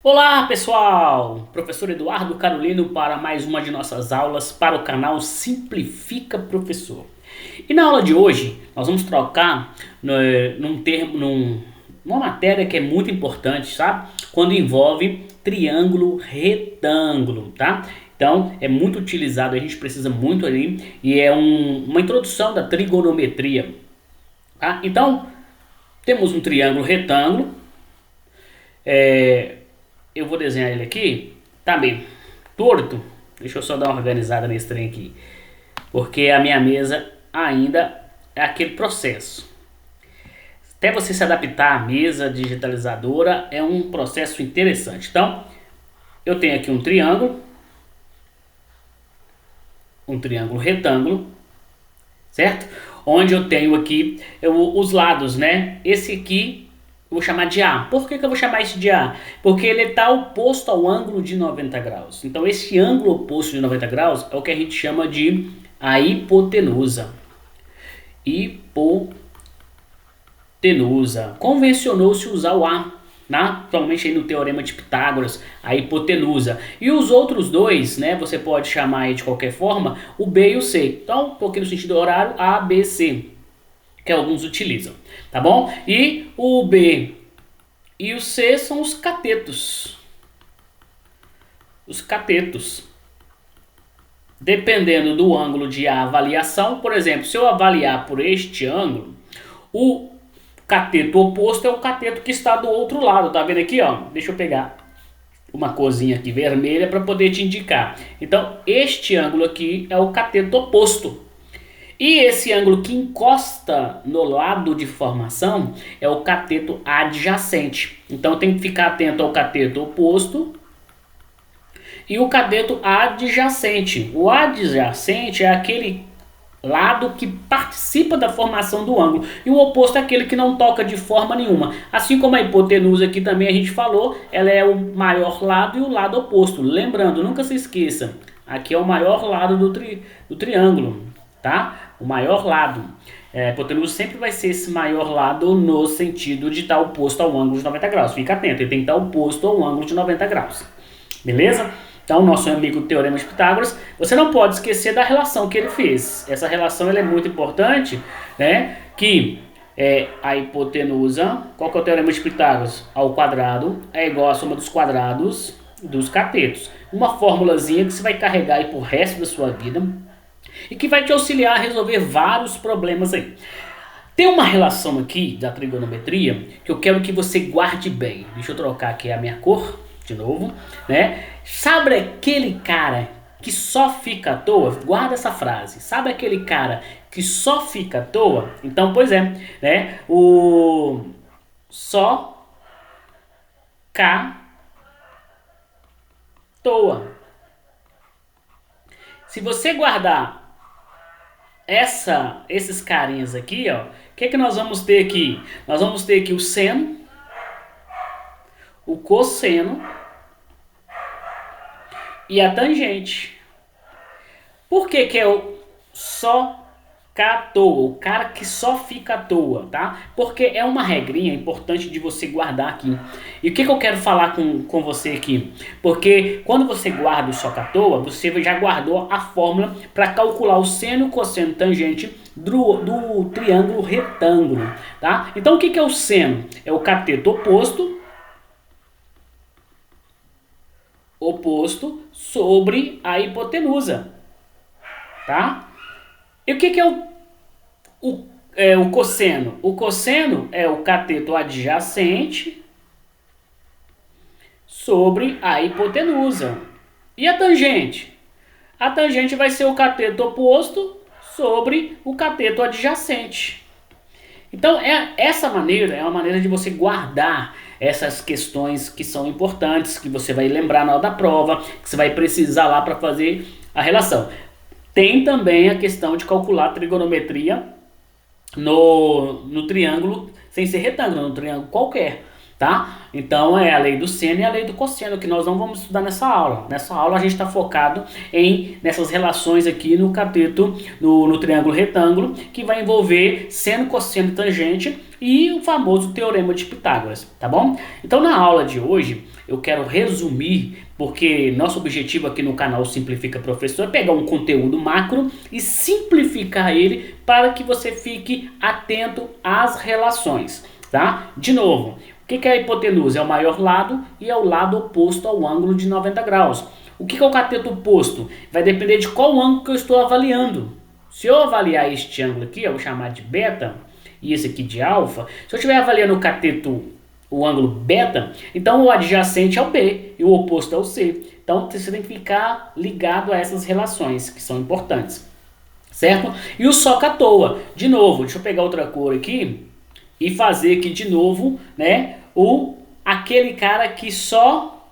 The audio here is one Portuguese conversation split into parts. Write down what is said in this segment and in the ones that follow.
Olá pessoal, professor Eduardo Carolino para mais uma de nossas aulas para o canal Simplifica Professor. E na aula de hoje nós vamos trocar numa matéria que é muito importante, sabe? Quando envolve triângulo retângulo, tá? Então é muito utilizado, a gente precisa muito ali e é uma introdução da trigonometria, tá? Então temos um triângulo retângulo. Eu vou desenhar ele aqui, tá bem torto. Deixa eu só dar uma organizada nesse trem aqui, porque a minha mesa ainda é aquele processo. Até você se adaptar à mesa digitalizadora é um processo interessante. Então, eu tenho aqui um triângulo retângulo, certo? Onde eu tenho aqui os lados, né? Esse aqui eu vou chamar de A. Por que eu vou chamar isso de A? Porque ele está oposto ao ângulo de 90 graus. Então esse ângulo oposto de 90 graus é o que a gente chama de a hipotenusa. Hipotenusa. Convencionou-se usar o A, né? Atualmente aí no teorema de Pitágoras, a hipotenusa. E os outros dois, né, você pode chamar aí de qualquer forma, o B e o C. Então, porque no sentido horário, A, B, C, que alguns utilizam, tá bom? E o B e o C são os catetos. Os catetos. Dependendo do ângulo de avaliação, por exemplo, se eu avaliar por este ângulo, o cateto oposto é o cateto que está do outro lado, tá vendo aqui, ó? Deixa eu pegar uma corzinha aqui vermelha para poder te indicar. Então, este ângulo aqui é o cateto oposto. E esse ângulo que encosta no lado de formação é o cateto adjacente. Então tem que ficar atento ao cateto oposto e o cateto adjacente. O adjacente é aquele lado que participa da formação do ângulo, e o oposto é aquele que não toca de forma nenhuma. Assim como a hipotenusa aqui também a gente falou, ela é o maior lado e o lado oposto. Lembrando, nunca se esqueça, aqui é o maior lado do triângulo, tá? O maior lado. A hipotenusa sempre vai ser esse maior lado no sentido de estar oposto ao ângulo de 90 graus. Fica atento, ele tem que estar oposto ao ângulo de 90 graus. Beleza? Então, nosso amigo Teorema de Pitágoras, você não pode esquecer da relação que ele fez. Essa relação ela é muito importante, né? Que a hipotenusa, qual que é o Teorema de Pitágoras? Ao quadrado é igual à soma dos quadrados dos catetos. Uma formulazinha que você vai carregar aí pro resto da sua vida e que vai te auxiliar a resolver vários problemas aí. Tem uma relação aqui da trigonometria que eu quero que você guarde bem. Deixa eu trocar aqui a minha cor de novo, né? Sabe aquele cara que só fica à toa? Guarda essa frase. Sabe aquele cara que só fica à toa? Então, pois é, né? O só cá toa. Se você guardar esses carinhas aqui, ó, o que nós vamos ter aqui? Nós vamos ter aqui o seno, o cosseno e a tangente. Por que é o só cá à toa? O cara que só fica à toa, tá? Porque é uma regrinha importante de você guardar aqui. E o que eu quero falar com você aqui? Porque quando você guarda o só cá à toa, você já guardou a fórmula para calcular o seno, cosseno, tangente do triângulo retângulo, tá? Então o que é o seno? É o cateto oposto sobre a hipotenusa, tá? E o que é o cosseno? O cosseno é o cateto adjacente sobre a hipotenusa. E a tangente? A tangente vai ser o cateto oposto sobre o cateto adjacente. Então, essa maneira é uma maneira de você guardar essas questões que são importantes, que você vai lembrar na hora da prova, que você vai precisar lá para fazer a relação. Tem também a questão de calcular a trigonometria no triângulo, sem ser retângulo, no triângulo qualquer, tá? Então é a lei do seno e a lei do cosseno, que nós não vamos estudar nessa aula. Nessa aula a gente está focado nessas relações aqui no cateto, no triângulo retângulo, que vai envolver seno, cosseno e tangente, e o famoso Teorema de Pitágoras, tá bom? Então na aula de hoje eu quero resumir, porque nosso objetivo aqui no canal Simplifica Professor é pegar um conteúdo macro e simplificar ele para que você fique atento às relações, tá? De novo, o que é a hipotenusa? É o maior lado e é o lado oposto ao ângulo de 90 graus. O que é o cateto oposto? Vai depender de qual ângulo que eu estou avaliando. Se eu avaliar este ângulo aqui, eu vou chamar de beta, e esse aqui de alfa, se eu estiver avaliando o cateto, o ângulo beta, então o adjacente é o B e o oposto é o C. Então você tem que ficar ligado a essas relações que são importantes, certo? E o soca à toa, de novo, deixa eu pegar outra cor aqui e fazer aqui de novo, né, aquele cara que só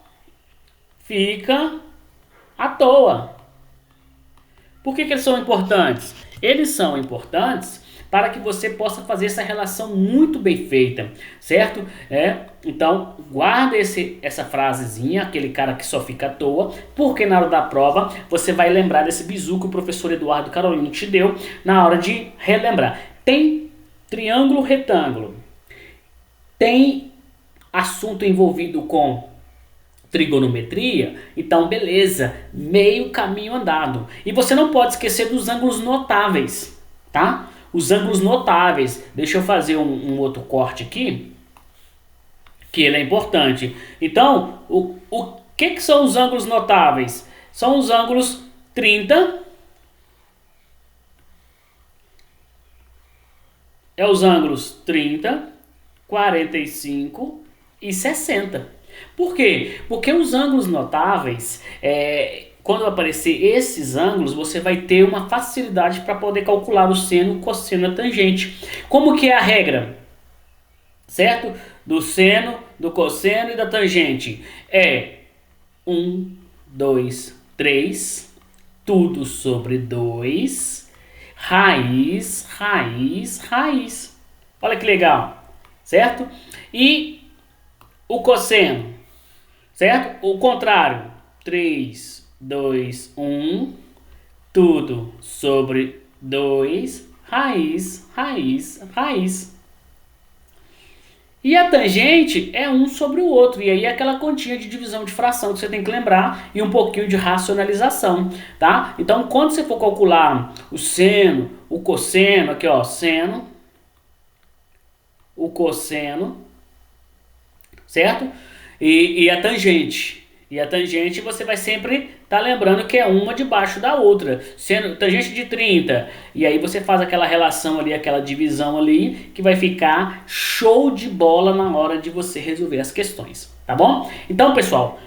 fica à toa. Por que eles são importantes? Eles são importantes para que você possa fazer essa relação muito bem feita, certo? Então, guarda essa frasezinha, aquele cara que só fica à toa, porque na hora da prova você vai lembrar desse bizu que o professor Eduardo Carolino te deu na hora de relembrar. Tem triângulo retângulo, tem assunto envolvido com trigonometria, então beleza, meio caminho andado. E você não pode esquecer dos ângulos notáveis, tá? Os ângulos notáveis, deixa eu fazer um outro corte aqui, que ele é importante. Então, o que são os ângulos notáveis? São os ângulos 30, os ângulos 30, 45 e 60. Por quê? Porque os ângulos notáveis, quando aparecer esses ângulos, você vai ter uma facilidade para poder calcular o seno, o cosseno e a tangente. Como que é a regra? Certo? Do seno, do cosseno e da tangente. 1, 2, 3, tudo sobre 2, raiz, raiz, raiz. Olha que legal, certo? E o cosseno, certo? O contrário, 3, 2, 1, tudo sobre 2, raiz, raiz, raiz. E a tangente é um sobre o outro, e aí é aquela continha de divisão de fração que você tem que lembrar e um pouquinho de racionalização, tá? Então, quando você for calcular o seno, o cosseno, aqui ó, seno, o cosseno, certo? E a tangente. E a tangente você vai sempre estar lembrando que é uma debaixo da outra. Sendo tangente de 30. E aí você faz aquela relação ali, aquela divisão ali, que vai ficar show de bola na hora de você resolver as questões. Tá bom? Então, pessoal,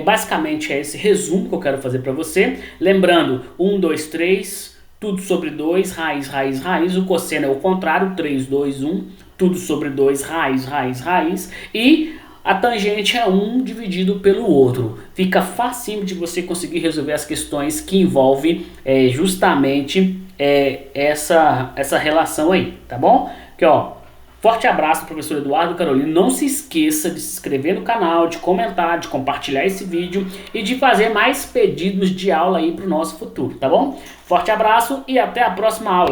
basicamente é esse resumo que eu quero fazer para você. Lembrando, 1, 2, 3, tudo sobre 2, raiz, raiz, raiz. O cosseno é o contrário, 3, 2, 1, tudo sobre 2, raiz, raiz, raiz. E a tangente é 1 dividido pelo outro. Fica facinho de você conseguir resolver as questões que envolvem justamente essa relação aí, tá bom? Aqui, ó, forte abraço, professor Eduardo Carolino. Não se esqueça de se inscrever no canal, de comentar, de compartilhar esse vídeo e de fazer mais pedidos de aula aí para o nosso futuro, tá bom? Forte abraço e até a próxima aula.